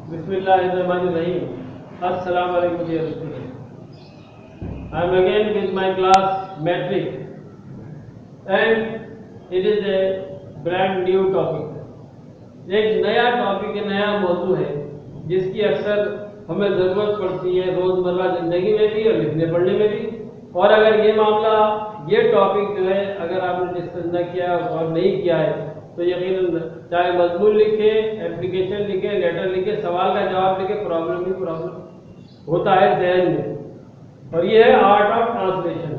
Bismillahirrahmanirrahim. Assalamu alaikum dear students. I am again with my class metric and it is a brand new topic. एक नया topic है, नया मौजू है जिसकी अक्सर हमें ज़रूरत पड़ती है रोज़मर्रा ज़िंदगी में भी और लिखने पढ़ने में भी। और अगर ये मामला, ये टॉपिक जो है अगर आपने डिस्कस न किया और नहीं किया है तो यकीनन चाहे मजमून लिखे, एप्लीकेशन लिखे, लेटर लिखे, सवाल का जवाब लिखे, प्रॉब्लम ही प्रॉब्लम होता है जहन में। और ये है art of translation,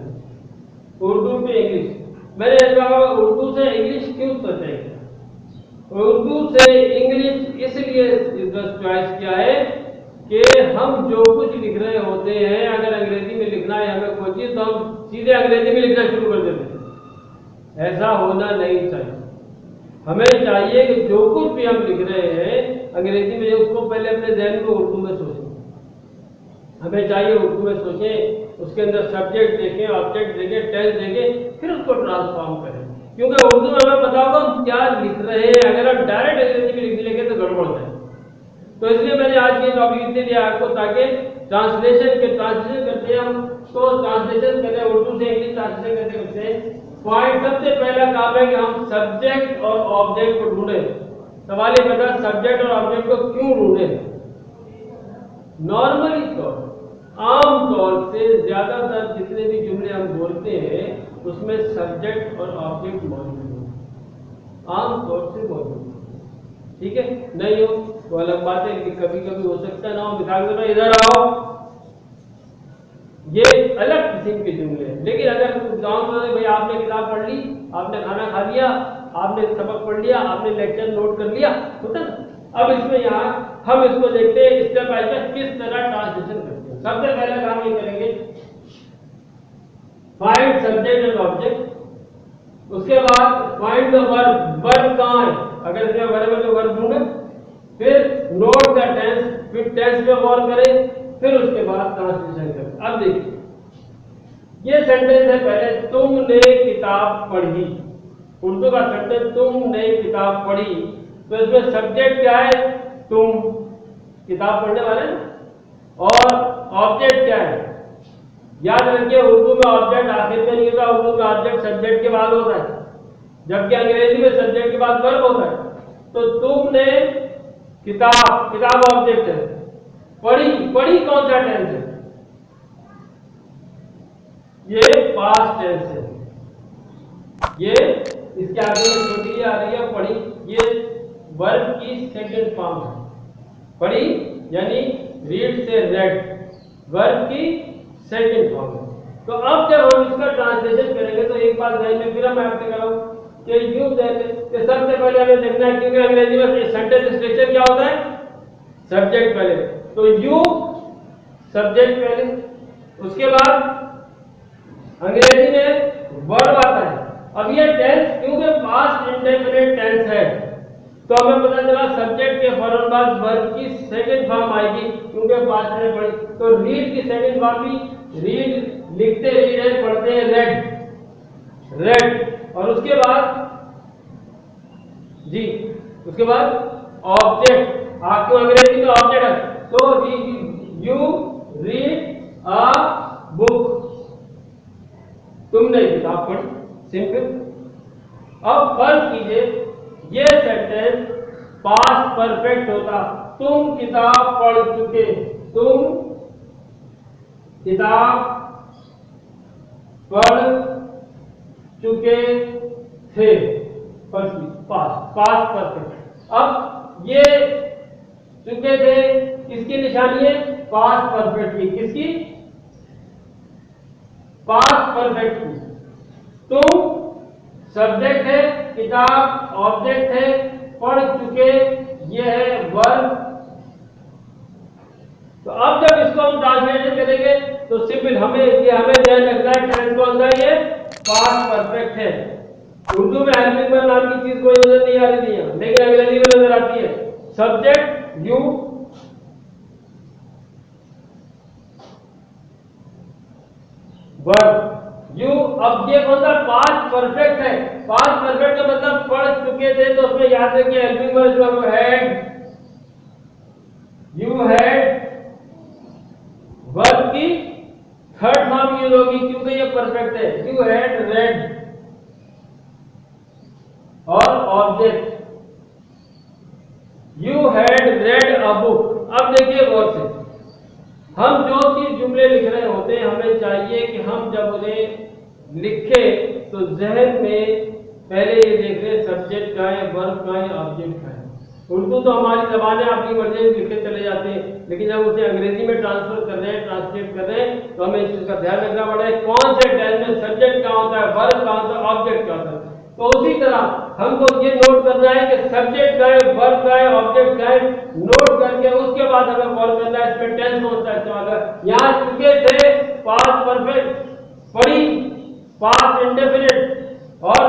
Urdu to English. मैंने कहा उर्दू से इंग्लिश क्यों सोचा है, उर्दू से इंग्लिश इसलिए चॉइस किया है कि हम जो कुछ लिख रहे होते हैं, अगर अंग्रेजी में लिखना है हमें कोई चीज़ तो हम सीधे अंग्रेजी में लिखना शुरू कर देते हैं। ऐसा होना नहीं चाहिए। हमें चाहिए कि जो कुछ भी हम लिख रहे हैं अंग्रेजी में, उसको पहले अपने जहन को उर्दू में सोचें। हमें चाहिए उर्दू में सोचें, उसके अंदर सब्जेक्ट देखें, ऑब्जेक्ट देखें, टेंस देखें, फिर उसको ट्रांसफॉर्म करें। क्योंकि उर्दू में हमें पता होगा हम क्या लिख रहे हैं। अगर हम डायरेक्ट अंग्रेजी में लिखने लगे तो गड़बड़ है। तो इसलिए मैंने आज ये टॉपिक इसलिए दिया आपको ताकि ट्रांसलेशन करते हैं हम, तो ट्रांसलेशन करें उर्दू से इंग्लिश ट्रांसलेशन करते करते पॉइंट सबसे पहला काम है कि हम सब्जेक्ट और ऑब्जेक्ट को ढूंढें। सवाल ये बता, सब्जेक्ट और ऑब्जेक्ट को क्यों ढूंढें? नॉर्मली तौर, आम तौर से ज्यादातर जितने भी जुमले हम बोलते हैं उसमें सब्जेक्ट और ऑब्जेक्ट मौजूद है, आम तौर से मौजूद है। ठीक है, नहीं हो तो अलग बात है कि कभी कभी हो सकता ना हो। मिसाल के तौर पर इधर आओ, ये अलग किस्म के जुमले हैं। लेकिन अगर गाँव में भाई आपने किताब पढ़ ली, आपने खाना खा लिया, आपने सबक पढ़ लिया, आपने लेक्चर नोट कर लिया, होता ना। अब इसमें यहाँ हम इसको देखते हैं स्टेप बाय स्टेप किस तरह ट्रांसलेशन करते हैं। सबसे पहला काम ये करेंगे, फाइंड सब्जेक्ट एंड ऑब्जेक्ट। उसके बाद फाइंड द वर्ब, वर्ब कहाँ है, अगर इसमें वर्ब है तो वर्ब ढूंढे। फिर नोट द टेंस, फिर टेंस पे गौर करें, फिर उसके बाद ट्रांसलेशन करें। अब देखिए ये सेंटेंस है, पहले तुमने किताब पढ़ी, उर्दू का सेंटेंस तुमने किताब पढ़ी। तो इसमें सब्जेक्ट क्या है, तुम, किताब पढ़ने वाले, और ऑब्जेक्ट क्या है। याद रखिए उर्दू में ऑब्जेक्ट आखिर में नहीं होता, उर्दू में ऑब्जेक्ट सब्जेक्ट के बाद होता है, जबकि अंग्रेजी में सब्जेक्ट के बाद वर्ब होता है। तो तुमने किताब, किताब ऑब्जेक्ट है, पढ़ी, पढ़ी कौन सा टेंस है, ये पास्ट टेंस है। ये इसके आगे में छोटी आ रही है पढ़ी, ये वर्ब की सेकंड फॉर्म है। पढ़ी यानी रीड से रेड, वर्ब की सेकंड फॉर्म है। तो अब जब हम इसका ट्रांसलेशन करेंगे तो एक बात ध्यान में, फिर मैं आपसे कह रहा हूं कि यूं कि सबसे पहले हमें देखना है, क्योंकि अंग्रेजी में सेंटेंस स्ट्रक्चर क्या होता है, सब्जेक्ट पहले, तो यू सब्जेक्ट पहले, उसके बाद अंग्रेजी में वर्ब आता है। अब ये टेंस क्योंकि पास्ट इंडेफिनिट टेंस है तो हमें पता चला सब्जेक्ट के फौरन बाद वर्ब की सेकंड फॉर्म आएगी, क्योंकि पास्ट में पढ़ी। तो रीड की सेकंड फॉर्म भी, रीड लिखते रीड है, पढ़ते हैं रेड, रेड। और उसके बाद जी, उसके बाद ऑब्जेक्ट, आपको अंग्रेजी में ऑब्जेक्ट है, तो यू रीड अ बुक, तुमने किताब पढ़ी, सिंपल। अब फर्ज कीजिए ये सेंटेंस पास्ट परफेक्ट होता, तुम किताब पढ़ चुके, तुम किताब पढ़ चुके थे, पास्ट, पास्ट परफेक्ट। अब ये चुके थे किसकी निशानी है, पास्ट परफेक्ट की, किसकी, पास्ट परफेक्ट की। तुम सब्जेक्ट है, किताब ऑब्जेक्ट है, पढ़ चुके ये है वर्ब। तो अब जब इसको हम ट्रांसलेशन करेंगे तो सिंपल हमें ध्यान रखना है टेंस कौन सा है, पास्ट परफेक्ट है। उर्दू में हेल्पिंग वर्ब नाम की चीज कोई नजर नहीं आ रही है, लेकिन अंग्रेजी में नजर आती है। Subject you, verb you. अब ये कौन सा पास्ट परफेक्ट है, पास्ट परफेक्ट का मतलब पढ़ चुके थे, तो उसमें याद रखिए helping verb had, you had verb की थर्ड फॉर्म यूज होगी क्योंकि ये परफेक्ट है। यू हैड रेड और object you had read a book. अब देखिए गौर से, हम जो चीज जुमले लिख रहे होते हैं हमें चाहिए कि हम जब उन्हें लिखे तो जहन में पहले ये देख रहे सब्जेक्ट का है, वर्ब का है, ऑब्जेक्ट का है। उर्दू तो हमारी जबान है, आपकी मर्जी से लिखे चले जाते हैं, लेकिन जब उसे अंग्रेजी में ट्रांसफर कर रहे हैं, ट्रांसलेट कर रहे हैं, तो हमें इस चीज का ध्यान रखना पड़ेगा कौन से टेंस में सब्जेक्ट क्या होता है, वर्ब क्या होता है, ऑब्जेक्ट क्या होता है। तो उसी तरह हमको ये नोट करना है कि सब्जेक्ट का है, वर्ब का है, ऑब्जेक्ट का है, नोट करके उसके बाद हमें कॉल करना है इसमें टेंस कौन सा इस्तेमाल है। यहाँ चुके थे पास्ट परफेक्ट, पढ़ी पास्ट इंडेफिनिट और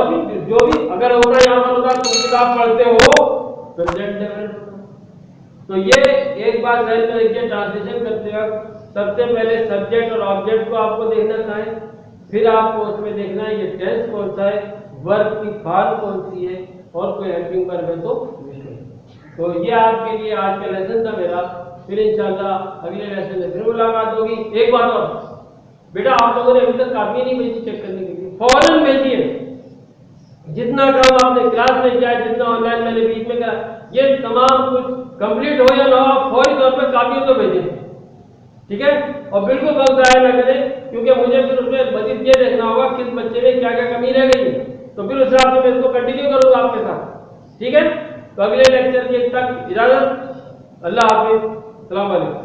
भी जो भी अगर होता यहाँ पर होता तुम किताब पढ़ते हो प्रेजेंट डेफिनेट होता। तो ये एक बात ध्यान में रखिए, ट्रांसलेशन करते वक्त सबसे पहले सब्जेक्ट और ऑब्जेक्ट को आपको देखना है, फिर आपको उसमें देखना है ये टेंस कौन सा है, वर्ब की फॉर्म कौन सी है और कोई हेल्पिंग वर्ब है तो विषय। तो ये आपके लिए आज का लेसन था मेरा। फिर इंशाल्लाह अगले लेसन में फिर मुलाकात होगी। एक बात और बेटा, आप लोगों ने अभी तक काफी नहीं भेजी चेक करने के लिए, फौरन भेजिए। जितना काम आपने क्लास में किया है, जितना ऑनलाइन मैंने बीच में करा, ये तमाम कुछ कंप्लीट हो या ना हो फौरी तौर पर काफी तो भेजें, ठीक है। और बिल्कुल वक्त जाया ना करें, क्योंकि मुझे फिर उसमें मजीद ये देखना होगा किस बच्चे में क्या क्या कमी रह गई है, तो फिर उस हिसाब से मैं इसको कंटिन्यू करूंगा आपके साथ, ठीक है। तो अगले लेक्चर के तक इजाजत, अल्लाह हाफिज, अस्सलाम वालेकुम।